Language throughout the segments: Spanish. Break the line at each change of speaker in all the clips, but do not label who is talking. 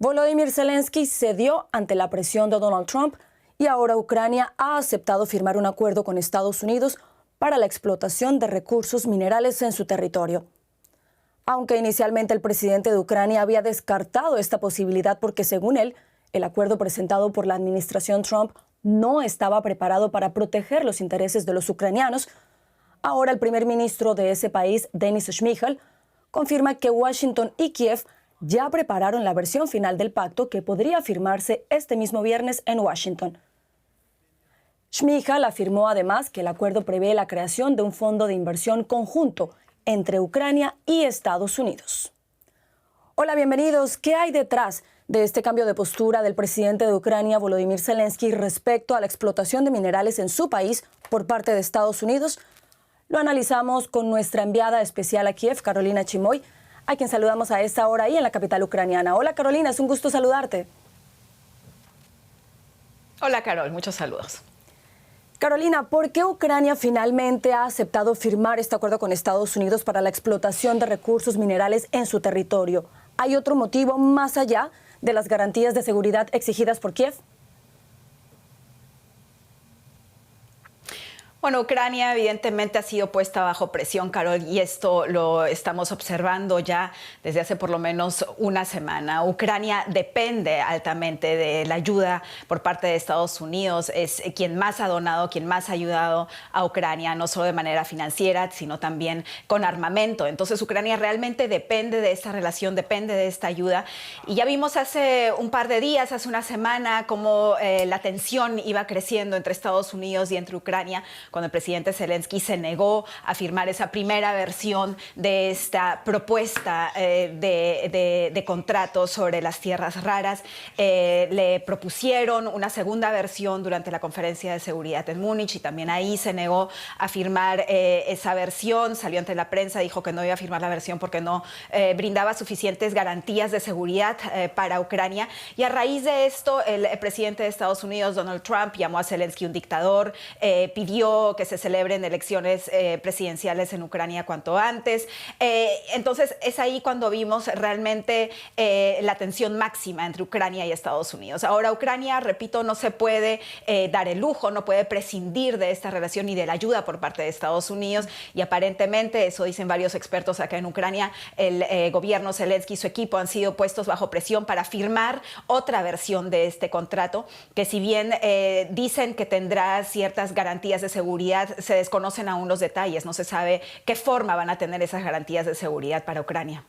Volodymyr Zelensky cedió ante la presión de Donald Trump y ahora Ucrania ha aceptado firmar un acuerdo con Estados Unidos para la explotación de recursos minerales en su territorio. Aunque inicialmente el presidente de Ucrania había descartado esta posibilidad porque, según él, el acuerdo presentado por la administración Trump no estaba preparado para proteger los intereses de los ucranianos, ahora el primer ministro de ese país, Denis Shmyhal, confirma que Washington y Kiev ya prepararon la versión final del pacto que podría firmarse este mismo viernes en Washington. Shmyhal afirmó además que el acuerdo prevé la creación de un fondo de inversión conjunto entre Ucrania y Estados Unidos. Hola, bienvenidos. ¿Qué hay detrás de este cambio de postura del presidente de Ucrania, Volodymyr Zelensky, respecto a la explotación de minerales en su país por parte de Estados Unidos? Lo analizamos con nuestra enviada especial a Kiev, Carolina Chimoy, a quien saludamos a esta hora ahí en la capital ucraniana. Hola, Carolina, es un gusto saludarte.
Hola, Carol, muchos saludos.
Carolina, ¿por qué Ucrania finalmente ha aceptado firmar este acuerdo con Estados Unidos para la explotación de recursos minerales en su territorio? ¿Hay otro motivo más allá de las garantías de seguridad exigidas por Kiev?
Bueno, Ucrania evidentemente ha sido puesta bajo presión, Carol, y esto lo estamos observando ya desde hace por lo menos una semana. Ucrania depende altamente de la ayuda por parte de Estados Unidos. Es quien más ha donado, quien más ha ayudado a Ucrania, no solo de manera financiera, sino también con armamento. Entonces, Ucrania realmente depende de esta relación, depende de esta ayuda. Y ya vimos hace un par de días, hace una semana, cómo la tensión iba creciendo entre Estados Unidos y entre Ucrania, cuando el presidente Zelensky se negó a firmar esa primera versión de esta propuesta de contrato sobre las tierras raras. Le propusieron una segunda versión durante la conferencia de seguridad en Múnich y también ahí se negó a firmar esa versión. Salió ante la prensa, dijo que no iba a firmar la versión porque no brindaba suficientes garantías de seguridad para Ucrania. Y a raíz de esto, el presidente de Estados Unidos, Donald Trump, llamó a Zelensky un dictador, pidió que se celebren elecciones presidenciales en Ucrania cuanto antes. Entonces, es ahí cuando vimos realmente la tensión máxima entre Ucrania y Estados Unidos. Ahora, Ucrania, repito, no se puede dar el lujo, no puede prescindir de esta relación y de la ayuda por parte de Estados Unidos. Y aparentemente, eso dicen varios expertos acá en Ucrania, el gobierno Zelensky y su equipo han sido puestos bajo presión para firmar otra versión de este contrato, que si bien dicen que tendrá ciertas garantías de seguridad, se desconocen aún los detalles, no se sabe qué forma van a tener esas garantías de seguridad para Ucrania.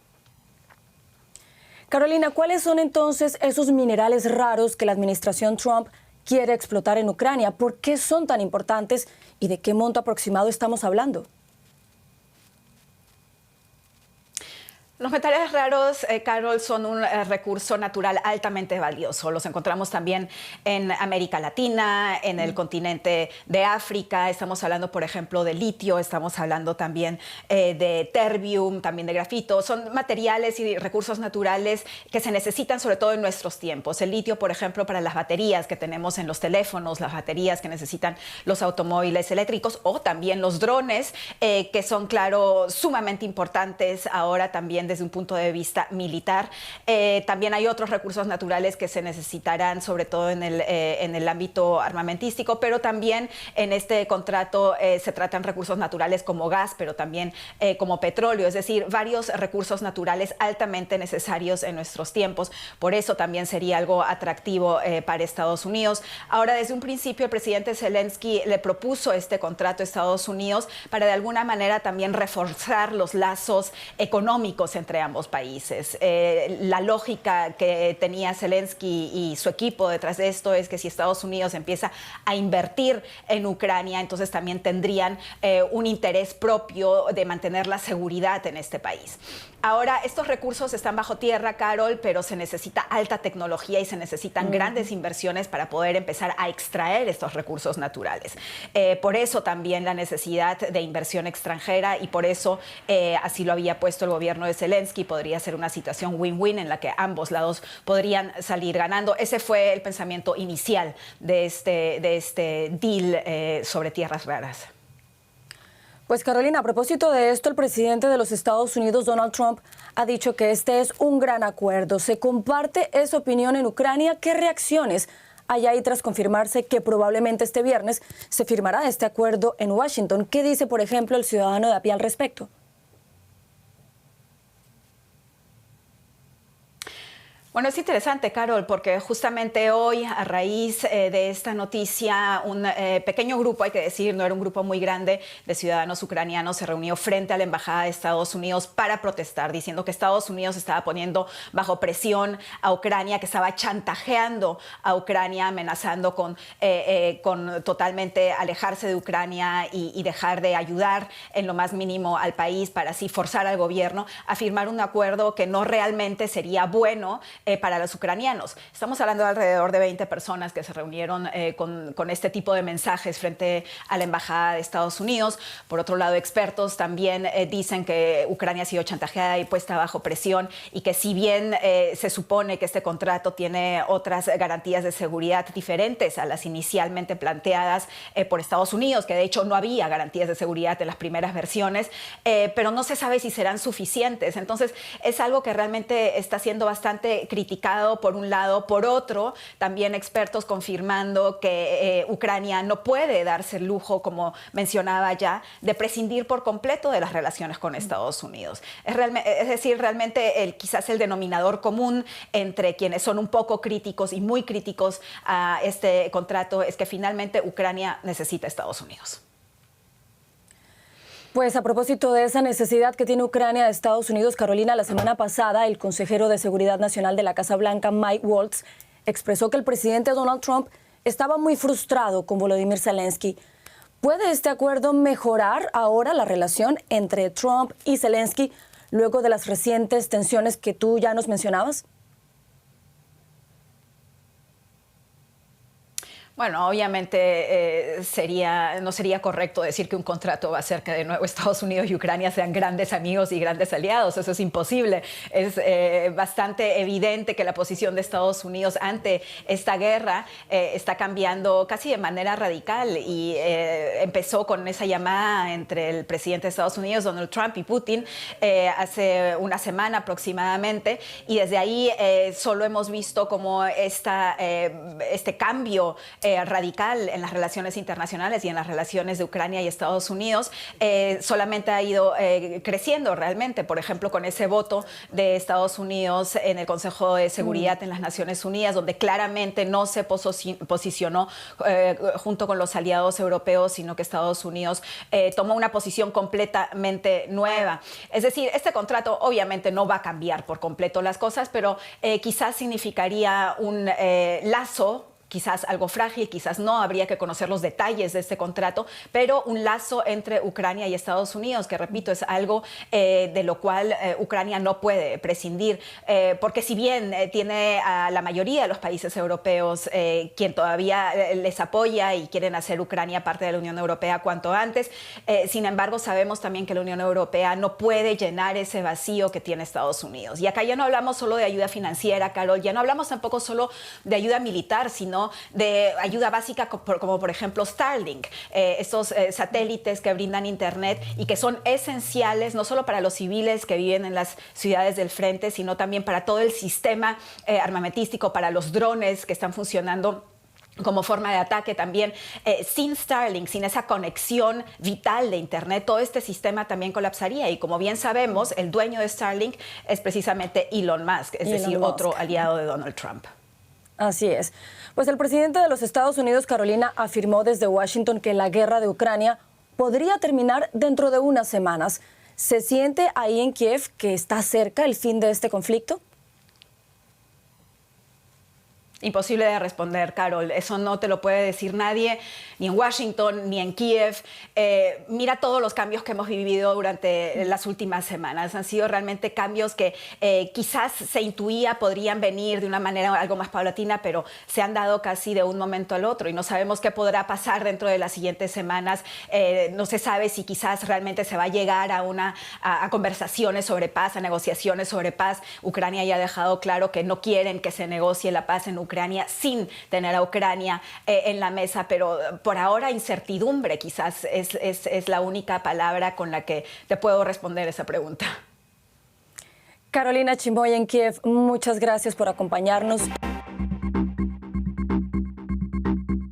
Carolina, ¿cuáles son entonces esos minerales raros que la administración Trump quiere explotar en Ucrania? ¿Por qué son tan importantes y de qué monto aproximado estamos hablando?
Los metales raros, Carol, son un recurso natural altamente valioso. Los encontramos también en América Latina, en el continente de África. Estamos hablando, por ejemplo, de litio, estamos hablando también de terbium, también de grafito. Son materiales y recursos naturales que se necesitan sobre todo en nuestros tiempos. El litio, por ejemplo, para las baterías que tenemos en los teléfonos, las baterías que necesitan los automóviles eléctricos o también los drones, que son, claro, sumamente importantes ahora también desde un punto de vista militar. También hay otros recursos naturales que se necesitarán, sobre todo en el ámbito armamentístico, pero también en este contrato se tratan recursos naturales como gas, pero también como petróleo, es decir, varios recursos naturales altamente necesarios en nuestros tiempos. Por eso también sería algo atractivo para Estados Unidos. Ahora, desde un principio, el presidente Zelensky le propuso este contrato a Estados Unidos para de alguna manera también reforzar los lazos económicos entre ambos países. La lógica que tenía Zelensky y su equipo detrás de esto es que si Estados Unidos empieza a invertir en Ucrania, entonces también tendrían un interés propio de mantener la seguridad en este país. Ahora, estos recursos están bajo tierra, Carol, pero se necesita alta tecnología y se necesitan grandes inversiones para poder empezar a extraer estos recursos naturales. Por eso también la necesidad de inversión extranjera y por eso así lo había puesto el gobierno de Zelensky. Podría ser una situación win-win en la que ambos lados podrían salir ganando. Ese fue el pensamiento inicial de este deal sobre tierras raras.
Pues Carolina, a propósito de esto, el presidente de los Estados Unidos, Donald Trump, ha dicho que este es un gran acuerdo. ¿Se comparte esa opinión en Ucrania? ¿Qué reacciones hay ahí tras confirmarse que probablemente este viernes se firmará este acuerdo en Washington? ¿Qué dice, por ejemplo, el ciudadano de a pie al respecto?
Bueno, es interesante, Carol, porque justamente hoy, a raíz de esta noticia, un pequeño grupo, hay que decir, no era un grupo muy grande, de ciudadanos ucranianos se reunió frente a la Embajada de Estados Unidos para protestar, diciendo que Estados Unidos estaba poniendo bajo presión a Ucrania, que estaba chantajeando a Ucrania, amenazando con totalmente alejarse de Ucrania y dejar de ayudar en lo más mínimo al país para así forzar al gobierno a firmar un acuerdo que no realmente sería bueno para los ucranianos. Estamos hablando de alrededor de 20 personas que se reunieron con este tipo de mensajes frente a la Embajada de Estados Unidos. Por otro lado, expertos también dicen que Ucrania ha sido chantajeada y puesta bajo presión y que si bien se supone que este contrato tiene otras garantías de seguridad diferentes a las inicialmente planteadas por Estados Unidos, que de hecho no había garantías de seguridad en las primeras versiones, pero no se sabe si serán suficientes. Entonces, es algo que realmente está siendo bastante criticado por un lado. Por otro, también expertos confirmando que Ucrania no puede darse el lujo, como mencionaba ya, de prescindir por completo de las relaciones con Estados Unidos. Es decir, realmente quizás el denominador común entre quienes son un poco críticos y muy críticos a este contrato es que finalmente Ucrania necesita a Estados Unidos.
Pues a propósito de esa necesidad que tiene Ucrania de Estados Unidos, Carolina, la semana pasada el consejero de Seguridad Nacional de la Casa Blanca, Mike Waltz, expresó que el presidente Donald Trump estaba muy frustrado con Volodymyr Zelensky. ¿Puede este acuerdo mejorar ahora la relación entre Trump y Zelensky luego de las recientes tensiones que tú ya nos mencionabas?
Bueno, obviamente no sería correcto decir que un contrato va a hacer que de nuevo Estados Unidos y Ucrania sean grandes amigos y grandes aliados. Eso es imposible. Es bastante evidente que la posición de Estados Unidos ante esta guerra está cambiando casi de manera radical y empezó con esa llamada entre el presidente de Estados Unidos, Donald Trump, y Putin hace una semana aproximadamente, y desde ahí solo hemos visto como este cambio radical en las relaciones internacionales y en las relaciones de Ucrania y Estados Unidos solamente ha ido creciendo realmente. Por ejemplo, con ese voto de Estados Unidos en el Consejo de Seguridad en las Naciones Unidas, donde claramente no se posicionó junto con los aliados europeos, sino que Estados Unidos tomó una posición completamente nueva. Es decir, este contrato obviamente no va a cambiar por completo las cosas, pero quizás significaría un lazo, quizás algo frágil, quizás no, habría que conocer los detalles de este contrato, pero un lazo entre Ucrania y Estados Unidos, que repito, es algo de lo cual Ucrania no puede prescindir, porque si bien tiene a la mayoría de los países europeos quien todavía les apoya y quieren hacer Ucrania parte de la Unión Europea cuanto antes, sin embargo sabemos también que la Unión Europea no puede llenar ese vacío que tiene Estados Unidos. Y acá ya no hablamos solo de ayuda financiera, Carol, ya no hablamos tampoco solo de ayuda militar, sino de ayuda básica como por ejemplo Starlink, estos satélites que brindan internet y que son esenciales no solo para los civiles que viven en las ciudades del frente, sino también para todo el sistema armamentístico, para los drones que están funcionando como forma de ataque también. Sin Starlink, sin esa conexión vital de Internet, todo este sistema también colapsaría. Y como bien sabemos, el dueño de Starlink es precisamente Elon Musk, es decir, otro aliado de Donald Trump.
Así es. Pues el presidente de los Estados Unidos, Carolina, afirmó desde Washington que la guerra de Ucrania podría terminar dentro de unas semanas. ¿Se siente ahí en Kiev que está cerca el fin de este conflicto?
Imposible de responder, Carol. Eso no te lo puede decir nadie, ni en Washington, ni en Kiev. Mira todos los cambios que hemos vivido durante las últimas semanas. Han sido realmente cambios que quizás se intuía podrían venir de una manera algo más paulatina, pero se han dado casi de un momento al otro y no sabemos qué podrá pasar dentro de las siguientes semanas. No se sabe si quizás realmente se va a llegar a conversaciones sobre paz, a negociaciones sobre paz. Ucrania ya ha dejado claro que no quieren que se negocie la paz en Ucrania. Ucrania sin tener a Ucrania en la mesa, pero por ahora incertidumbre quizás es la única palabra con la que te puedo responder esa pregunta.
Carolina Chimoy en Kiev, muchas gracias por acompañarnos.